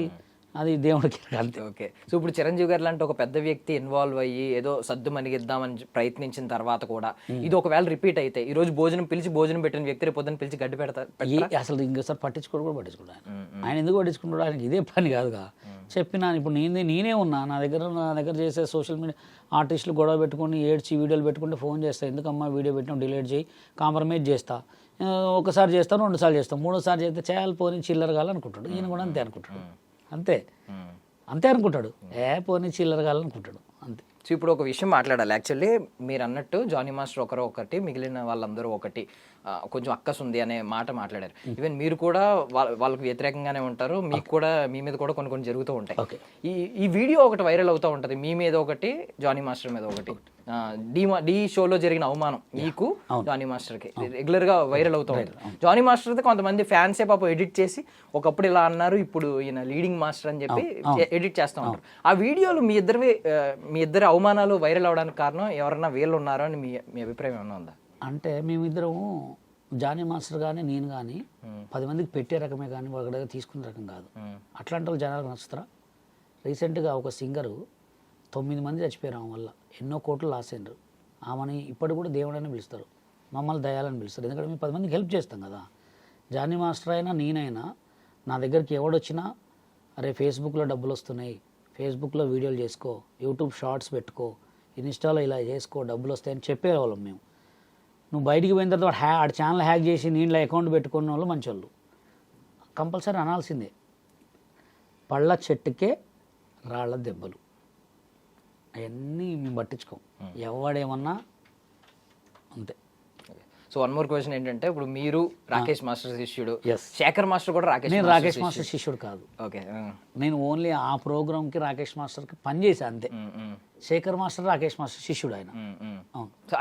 [SPEAKER 3] అది దేవుడికి అంతే.
[SPEAKER 2] ఓకే. సో ఇప్పుడు చిరంజీవి గారు లాంటి ఒక పెద్ద వ్యక్తి ఇన్వాల్వ్ అయ్యి ఏదో సద్దు మనిగిద్దామని ప్రయత్నించిన తర్వాత కూడా ఇది ఒకవేళ రిపీట్ అయితే, ఈ రోజు భోజనం పెట్టిన వ్యక్తి రేపు పొద్దున పిలిచి గడ్డి పెడతారు
[SPEAKER 3] అసలు ఇంకోసారి పట్టించుకోడు పట్టించుకుంటాడు ఆయన ఎందుకు పట్టించుకుంటాడు? ఆయనకి ఇదే పని కాదుగా. చెప్పినాను ఇప్పుడు నేనే ఉన్నా, నా దగ్గర చేసే సోషల్ మీడియా ఆర్టిస్టులు గొడవ పెట్టుకొని ఏడ్చి వీడియోలు పెట్టుకుంటే ఫోన్ చేస్తా, ఎందుకమ్మా వీడియో పెట్టినా డిలీట్ చేయి, కాంప్రమైజ్ చేస్తా. ఒకసారి చేస్తాను, 2 సార్లు చేస్తాను, 3వ సారి చేస్తే చేయాలి పోనీ చిల్లర కావాలనుకుంటాడు. ఈయన కూడా అంతే అనుకుంటాడు, అంతే అనుకుంటాడు. పోనీ చిల్లర కావాలనుకుంటాడు అంతే.
[SPEAKER 2] సో ఇప్పుడు ఒక విషయం మాట్లాడాలి. యాక్చువల్లీ మీరు అన్నట్టు జానీ మాస్టర్ ఒకటి, మిగిలిన వాళ్ళందరూ ఒకటి, కొంచెం అక్కసు ఉంది అనే మాట మాట్లాడారు. ఈవెన్ మీరు కూడా వాళ్ళకి వ్యతిరేకంగానే ఉంటారు, మీకు కూడా మీ మీద కూడా కొన్ని జరుగుతూ ఉంటాయి. ఈ వీడియో ఒకటి వైరల్ అవుతూ ఉంటుంది, మీ మీద ఒకటి, జానీ మాస్టర్ మీద ఒకటి. డి షోలో జరిగిన అవమానం మీకు జానీ మాస్టర్కి రెగ్యులర్ గా వైరల్ అవుతూ ఉంటుంది. జానీ మాస్టర్ అయితే కొంతమంది ఫ్యాన్సే పాపం ఎడిట్ చేసి ఒకప్పుడు ఇలా అన్నారు, ఇప్పుడు ఈయన లీడింగ్ మాస్టర్ అని చెప్పి ఎడిట్ చేస్తూ ఉంటారు. ఆ వీడియోలు మీ ఇద్దరి అవమానాలు వైరల్ అవడానికి కారణం ఎవరన్నా వీళ్ళు ఉన్నారో అని మీ అభిప్రాయం ఏమన్నా ఉందా?
[SPEAKER 3] అంటే మేమిద్దరము జానీ మాస్టర్ కానీ నేను కానీ 10 మందికి పెట్టే రకమే కానీ వాళ్ళ దగ్గర తీసుకునే రకం కాదు. అట్లాంటి వాళ్ళు జనాలకు నచ్చుతారా? రీసెంట్గా ఒక సింగరు 9 మంది చచ్చిపోయారు ఆమె వల్ల, ఎన్నో కోట్లు లాస్ అయినారు. ఆమెని ఇప్పటికి కూడా దేవుడని పిలుస్తారు, మమ్మల్ని దయాలని పిలుస్తారు. ఎందుకంటే మేము 10 మందికి హెల్ప్ చేస్తాం కదా. జానీ మాస్టర్ అయినా నేనైనా నా దగ్గరికి ఎవడొచ్చినా అరే ఫేస్బుక్లో డబ్బులు వస్తున్నాయి, ఫేస్బుక్లో వీడియోలు చేసుకో, యూట్యూబ్ షార్ట్స్ పెట్టుకో, ఇన్స్టాలో ఇలా చేసుకో, డబ్బులు వస్తాయని చెప్పేవాళ్ళం మేము. నువ్వు బయటికి పోయిన తర్వాత ఆడ ఛానల్ హ్యాక్ చేసి నీళ్ళ అకౌంట్ పెట్టుకున్న వాళ్ళు మంచోళ్ళు కంపల్సరీ అనాల్సిందే. పళ్ళ చెట్టుకే రాళ్ళ దెబ్బలు అవన్నీ మేము పట్టించుకోం, ఎవడేమన్నా అంతే.
[SPEAKER 2] సో వన్ మోర్ క్వశ్చన్ ఏంటంటే, ఇప్పుడు మీరు రాకేష్ మాస్టర్ శిష్యుడు, శేఖర్ మాస్టర్ కూడా
[SPEAKER 3] నేను రాకేష్ మాస్టర్ శిష్యుడు కాదు.
[SPEAKER 2] ఓకే,
[SPEAKER 3] నేను ఓన్లీ ఆ ప్రోగ్రామ్కి రాకేష్ మాస్టర్కి పనిచేసా అంతే. శేఖర్ మాస్టర్ రాకేష్ మాస్టర్ శిష్యుడు ఆయన.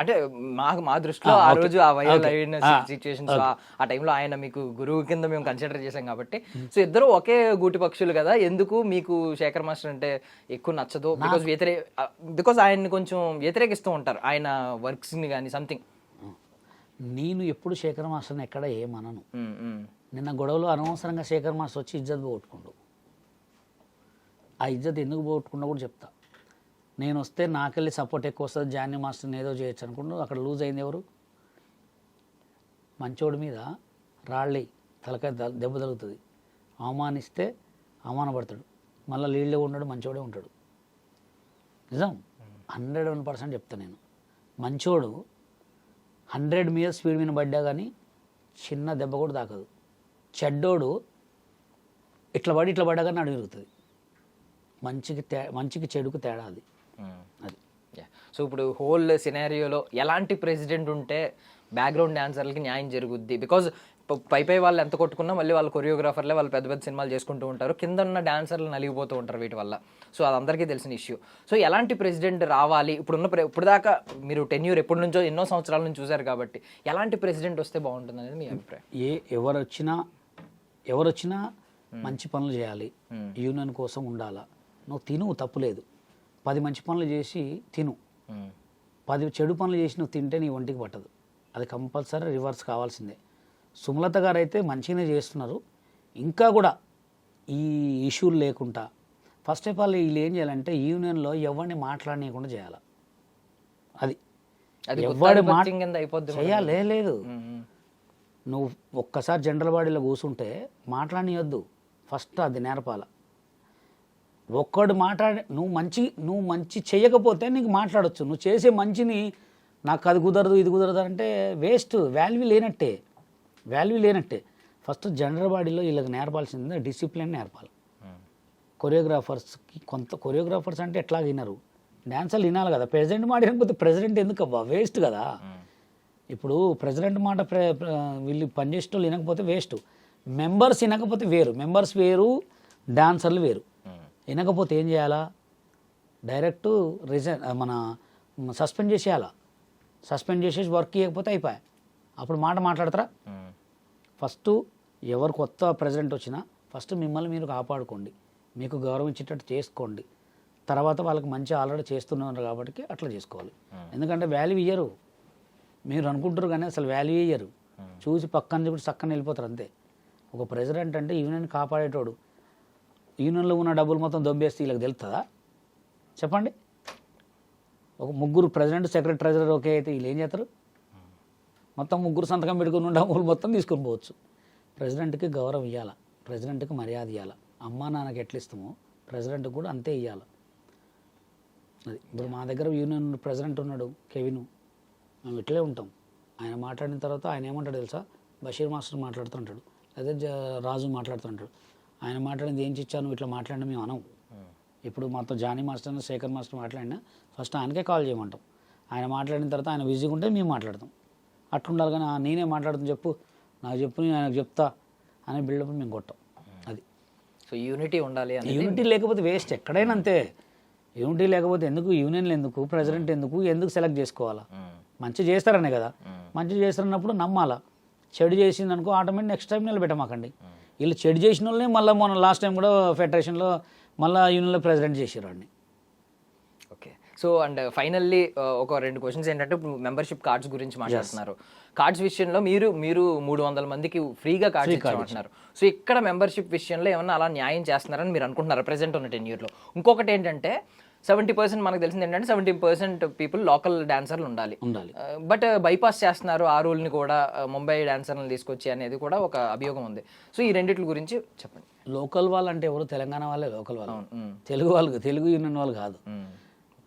[SPEAKER 2] అంటే మా దృష్టిలో ఆ రోజు ఆ వైరల్ అయిన సిచ్యువేషన్స్ ఆ టైంలో ఆయన మీకు గురువు కింద మేము కన్సిడర్ చేసాం కాబట్టి, సో ఇద్దరు ఒకే గూటి పక్షులు కదా, ఎందుకు మీకు శేఖర్ మాస్టర్ అంటే ఎక్కువ నచ్చదు? బికాస్ ఆయన్ని కొంచెం వ్యతిరేకిస్తూ ఉంటారు ఆయన వర్క్స్ని కానీ సంథింగ్.
[SPEAKER 3] నేను ఎప్పుడు శేఖర్ మాస్టర్ని ఎక్కడ ఏమనను. నిన్న గొడవలో అనవసరంగా శేఖర్ మాస్టర్ వచ్చి ఇజ్జత్ పోగొట్టుకుండు. ఆ ఇజ్జత్ ఎందుకు పోగొట్టుకున్నా కూడా చెప్తా. నేను వస్తే నాకెళ్ళి సపోర్ట్ ఎక్కువ వస్తుంది, జానీ మాస్టర్ని ఏదో చేయొచ్చు అనుకుంటూ అక్కడ లూజ్ అయింది ఎవరు? మంచోడి మీద రాళ్ళి తలకాయ దెబ్బ తగులుతుంది, అవమానిస్తే అవమానపడతాడు, మళ్ళీ లీడ్లో ఉన్నాడు మంచోడే ఉంటాడు. నిజం, 101% చెప్తాను నేను. మంచోడు 100 మీద స్పీడ్ మీద పడ్డా కానీ చిన్న దెబ్బ కూడా తాకదు. చెడ్డోడు ఇట్లా పడ్డా కానీ నడుము విరుగుతుంది. మంచికి చెడుకు తేడా అది. అది
[SPEAKER 2] సో ఇప్పుడు హోల్ సినారియోలో ఎలాంటి ప్రెసిడెంట్ ఉంటే బ్యాక్గ్రౌండ్ డాన్సర్లకి న్యాయం జరుగుద్ది? బికాజ్ పై వాళ్ళు ఎంత కొట్టుకున్నా మళ్ళీ వాళ్ళ కొరియోగ్రాఫర్లే వాళ్ళు పెద్ద పెద్ద సినిమాలు చేసుకుంటూ ఉంటారు, కింద ఉన్న డాన్సర్లు నలిగిపోతూ ఉంటారు వీటి వల్ల. సో అది అందరికీ తెలిసిన ఇష్యూ. సో ఎలాంటి ప్రెసిడెంట్ రావాలి? ఇప్పుడు దాకా మీరు టెన్యూర్ ఎప్పటి నుంచో ఎన్నో సంవత్సరాల నుంచి చూశారు కాబట్టి ఎలాంటి ప్రెసిడెంట్ వస్తే బాగుంటుంది అనేది మీ అభిప్రాయం?
[SPEAKER 3] ఎవరొచ్చినా మంచి పనులు చేయాలి, యూనియన్ కోసం ఉండాలా. నువ్వు తిను, తప్పులేదు. 10 మంచి పనులు చేసి తిను, 10 చెడు పనులు చేసి నువ్వు తింటే నీ ఒంటికి పట్టదు. అది కంపల్సరీ రివర్స్ కావాల్సిందే. సుమలత గారు అయితే మంచిగానే చేస్తున్నారు. ఇంకా కూడా ఈ ఇష్యూలు లేకుండా ఫస్ట్ ఆఫ్ ఆల్ వీళ్ళు ఏం చేయాలంటే యూనియన్లో ఎవరిని మాట్లాడనీయకుండా చేయాలి. అది ఎవరి చేయాలి. లేదు, నువ్వు ఒక్కసారి జనరల్ బాడీలో కూర్చుంటే మాట్లాడనియొద్దు. ఫస్ట్ అది నేర్పాల. ఒక్కడు నువ్వు మంచి చేయకపోతే నీకు మాట్లాడొచ్చు. నువ్వు చేసే మంచిని నాకు అది కుదరదు ఇది కుదరదు అంటే వేస్ట్, వాల్యూ లేనట్టే. ఫస్ట్ జనరల్ బాడీలో వీళ్ళకి నేర్పాల్సింది డిసిప్లిన్ నేర్పాలి. కొరియోగ్రాఫర్స్ అంటే ఎట్లా వినరు, డాన్సర్లు వినాలి కదా. ప్రెసిడెంట్ మాట వినకపోతే ప్రెసిడెంట్ ఎందుకు అబ్బా, వేస్ట్ కదా. ఇప్పుడు ప్రెసిడెంట్ మాట వీళ్ళు పనిచేసే వాళ్ళు వినకపోతే వేస్ట్. మెంబర్స్ వినకపోతే వేరు, మెంబర్స్ వేరు, డాన్సర్లు వేరు. వినకపోతే ఏం చేయాలా? డైరెక్ట్ సస్పెండ్ చేసేయాలా. సస్పెండ్ చేసేసి వర్క్ ఇవ్వకపోతే అయిపోయా, అప్పుడు మాట్లాడతారా? ఫస్ట్ ఎవరు కొత్త ప్రెసిడెంట్ వచ్చినా ఫస్ట్ మిమ్మల్ని మీరు కాపాడుకోండి, మీకు గౌరవించేటట్టు చేసుకోండి. తర్వాత వాళ్ళకి మంచి ఆల్రెడీ చేస్తున్నారు కాబట్టి అట్లా చేసుకోవాలి. ఎందుకంటే వాల్యూ ఇయ్యరు, మీరు అనుకుంటారు కానీ అసలు వాల్యూ ఇయ్యరు. చూసి పక్కన కూడా చక్కని వెళ్ళిపోతారు అంతే. ఒక ప్రెసిడెంట్ అంటే యూనియన్ కాపాడేటోడు. యూనియన్లో ఉన్న డబ్బులు మొత్తం దొబ్బేస్తే వీళ్ళకి తెలుస్తుందా? చెప్పండి. ఒక ముగ్గురు ప్రెసిడెంట్, సెక్రటరీ, ట్రెజరర్ ఓకే అయితే వీళ్ళు ఏం చేస్తారు? మొత్తం ముగ్గురు సంతకం పెట్టుకుని డబ్బులు మొత్తం తీసుకొని పోవచ్చు. ప్రెసిడెంట్కి గౌరవం ఇవ్వాలి, ప్రెసిడెంట్కి మర్యాద ఇవ్వాలి. అమ్మా నాన్నకి ఎట్లా ఇస్తామో ప్రెసిడెంట్కి కూడా అంతే ఇవ్వాలి. అది ఇప్పుడు మా దగ్గర యూనియన్ ప్రెసిడెంట్ ఉన్నాడు కెవిన్, మేము ఇట్లే ఉంటాం. ఆయన మాట్లాడిన తర్వాత ఆయన ఏమంటాడు తెలుసా? బషీర్ మాస్టర్ మాట్లాడుతుంటాడు, అదే రాజు మాట్లాడుతుంటాడు. ఆయన మాట్లాడింది ఏం చిచ్చాను ఇట్లా మాట్లాడినా మేము అనం. ఇప్పుడు మాతో జానీ మాస్టర్, శేఖర్ మాస్టర్ మాట్లాడినా ఫస్ట్ ఆయనకే కాల్ చేయమంటాం. ఆయన మాట్లాడిన తర్వాత ఆయన బిజీగా ఉంటే మేము మాట్లాడతాం. అట్లుండాలి కానీ నేనే మాట్లాడుతాను చెప్పు, నాకు చెప్పు, నేను ఆయనకు చెప్తా అనే బిల్డప్ మేము కొట్టాం. అది.
[SPEAKER 2] సో యూనిటీ ఉండాలి.
[SPEAKER 3] యూనిటీ లేకపోతే వేస్ట్, ఎక్కడైనా అంతే. యూనిటీ లేకపోతే ఎందుకు యూనియన్లు, ఎందుకు ప్రెసిడెంట్, ఎందుకు సెలెక్ట్ చేసుకోవాలా? మంచి చేస్తారనే కదా. మంచి చేస్తారన్నప్పుడు నమ్మాలా. చెడు చేసింది అనుకో ఆటోమేటిక్ నెక్స్ట్ టైం నిలబెట్టమాకండి. వీళ్ళు చెడు చేసిన వాళ్ళని మళ్ళీ మొన్న లాస్ట్ టైం కూడా ఫెడరేషన్లో మళ్ళీ యూనియన్లో ప్రెసిడెంట్ చేసారు వాడిని.
[SPEAKER 2] ఓకే. సో అండ్ ఫైనల్లీ ఒక 2 క్వశ్చన్స్ ఏంటంటే, ఇప్పుడు మెంబర్షిప్ కార్డ్స్ గురించి మాట్లాడుతున్నారు. కార్డ్స్ విషయంలో మీరు 300 మందికి ఫ్రీగా కార్డ్స్ ఇచ్చామంటున్నారు. సో ఇక్కడ మెంబర్షిప్ విషయంలో ఏమన్నా అలా న్యాయం చేస్తున్నారని మీరు అనుకుంటున్నారు ప్రెసెంట్ ఉన్న 10 yearలో? ఇంకొకటి ఏంటంటే 70% మనకు తెలిసింది ఏంటంటే 70% పీపుల్ లోకల్ డాన్సర్లు ఉండాలి. బట్ బైపాస్ చేస్తున్నారు ఆ రూల్ని కూడా, ముంబై డాన్సర్లను తీసుకొచ్చి అనేది కూడా ఒక అభియోగం ఉంది. సో ఈ రెండిట్ల గురించి చెప్పండి.
[SPEAKER 3] లోకల్ వాళ్ళు అంటే ఎవరు? తెలంగాణ వాళ్ళే లోకల్ వాళ్ళు, తెలుగు యూనియన్ వాళ్ళు కాదు.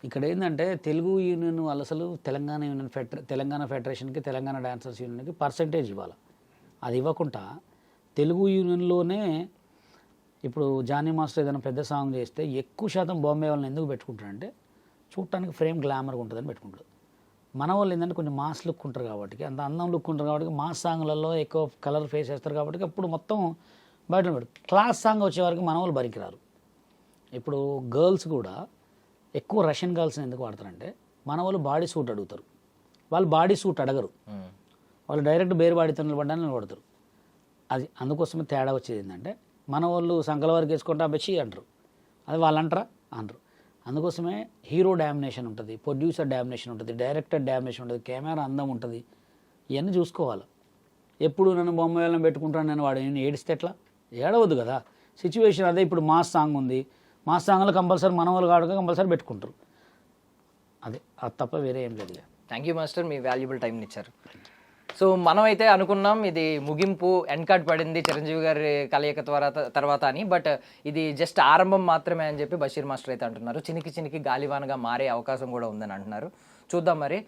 [SPEAKER 3] ఇక్కడ ఏంటంటే తెలుగు యూనియన్ వాళ్ళు అసలు తెలంగాణ ఫెడరేషన్కి, తెలంగాణ డాన్సర్స్ యూనియన్కి పర్సంటేజ్ ఇవ్వాలి. అది ఇవ్వకుండా తెలుగు యూనియన్లోనే ఇప్పుడు జానీ మాస్టర్ ఏదైనా పెద్ద సాంగ్ చేస్తే ఎక్కువ శాతం బాంబే వాళ్ళని ఎందుకు పెట్టుకుంటారంటే చూడటానికి ఫ్రేమ్ గ్లామర్గా ఉంటుందని పెట్టుకుంటారు. మన వాళ్ళు ఏంటంటే కొంచెం మాస్ లుక్ ఉంటారు కాబట్టి, అంత అందం లుక్ ఉంటారు కాబట్టి, మాస్ సాంగ్లలో ఎక్కువ కలర్ ఫేస్ వేస్తారు కాబట్టి అప్పుడు మొత్తం బయట పెడతారు. క్లాస్ సాంగ్ వచ్చేవారికి మన వాళ్ళు బరికిరారు. ఇప్పుడు గర్ల్స్ కూడా ఎక్కువ రష్యన్ గర్ల్స్ని ఎందుకు వాడతారంటే మన వాళ్ళు బాడీ సూట్ అడుగుతారు, వాళ్ళు బాడీ సూట్ అడగరు. వాళ్ళు డైరెక్ట్ బేరు బాడీతో నిలబడ్డాన్ని నిలబడతారు. అది అందుకోసమే తేడా వచ్చేది ఏంటంటే మన వాళ్ళు సంకల వరకు వేసుకుంటే బెచ్చి అంటారు, అది వాళ్ళు అంటారా అనరు. అందుకోసమే హీరో డామినేషన్ ఉంటుంది, ప్రొడ్యూసర్ డామినేషన్ ఉంటుంది, డైరెక్టర్ డామినేషన్ ఉంటుంది, కెమెరా అందం ఉంటుంది. ఇవన్నీ చూసుకోవాలి. ఎప్పుడు నన్ను బొమ్మ వేళ్ళని పెట్టుకుంటాను నేను, వాడు నేను ఏడిస్తే ఎట్లా? ఏడవద్దు కదా. సిచ్యువేషన్ అదే. ఇప్పుడు మాస్ సాంగ్ ఉంది, మాస్ సాంగ్లో కంపల్సరీ మన వాళ్ళు కాడుగా కంపల్సరీ పెట్టుకుంటారు. అదే అది తప్ప వేరే ఏం లేదు ఇక.
[SPEAKER 2] Thank you master, me valuable టైంని ఇచ్చారు. సో మనం అయితే అనుకున్నాం ఇది ముగింపు, ఎండ్ కార్డ్ పడింది చిరంజీవి గారి కలయిక తర్వాత అని, బట్ ఇది జస్ట్ ఆరంభం మాత్రమే అని చెప్పి బషీర్ మాస్టర్ అయితే అంటున్నారు. చినికి చినికి గాలివానగా మారే అవకాశం కూడా ఉందని అంటున్నారు. చూద్దాం మరి.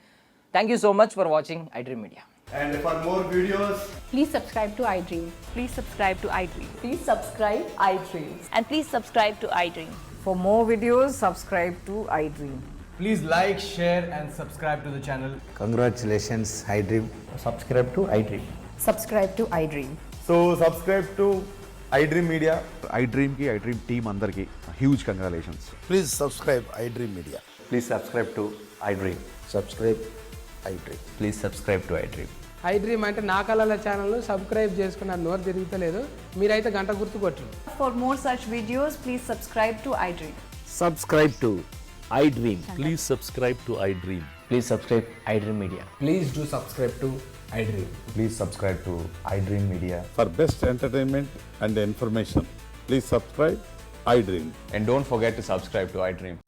[SPEAKER 2] Thank you so much for watching iDream Media.
[SPEAKER 4] And for more videos,
[SPEAKER 5] Please subscribe to iDream.
[SPEAKER 6] Please subscribe to iDream.
[SPEAKER 5] Please subscribe iDream.
[SPEAKER 6] And please subscribe to iDream.
[SPEAKER 7] For more videos, subscribe to iDream.
[SPEAKER 4] please like, share, and subscribe to the channel.
[SPEAKER 8] Congratulations, iDream.
[SPEAKER 4] Subscribe to iDream.
[SPEAKER 7] Subscribe to iDream.
[SPEAKER 4] So subscribe to iDream Media.
[SPEAKER 9] iDream की iDream team अंदर की huge congratulations.
[SPEAKER 8] Please subscribe iDream Media.
[SPEAKER 10] Please subscribe to iDream.
[SPEAKER 8] Subscribe iDream.
[SPEAKER 10] Please subscribe to iDream.
[SPEAKER 11] iDream అంటే నా కళల channel subscribe చేసుకున్నారు, నోరు తిరుగుతలేదు. మీరైతే గంట గుర్తు కొట్టండి.
[SPEAKER 5] For more such videos, please subscribe to iDream.
[SPEAKER 10] Subscribe to iDream.
[SPEAKER 9] Please subscribe to iDream.
[SPEAKER 10] Please subscribe iDream Media.
[SPEAKER 4] Please do subscribe to iDream.
[SPEAKER 10] Please subscribe to iDream Media.
[SPEAKER 9] For best entertainment and information, please subscribe iDream.
[SPEAKER 10] And don't forget to subscribe to iDream.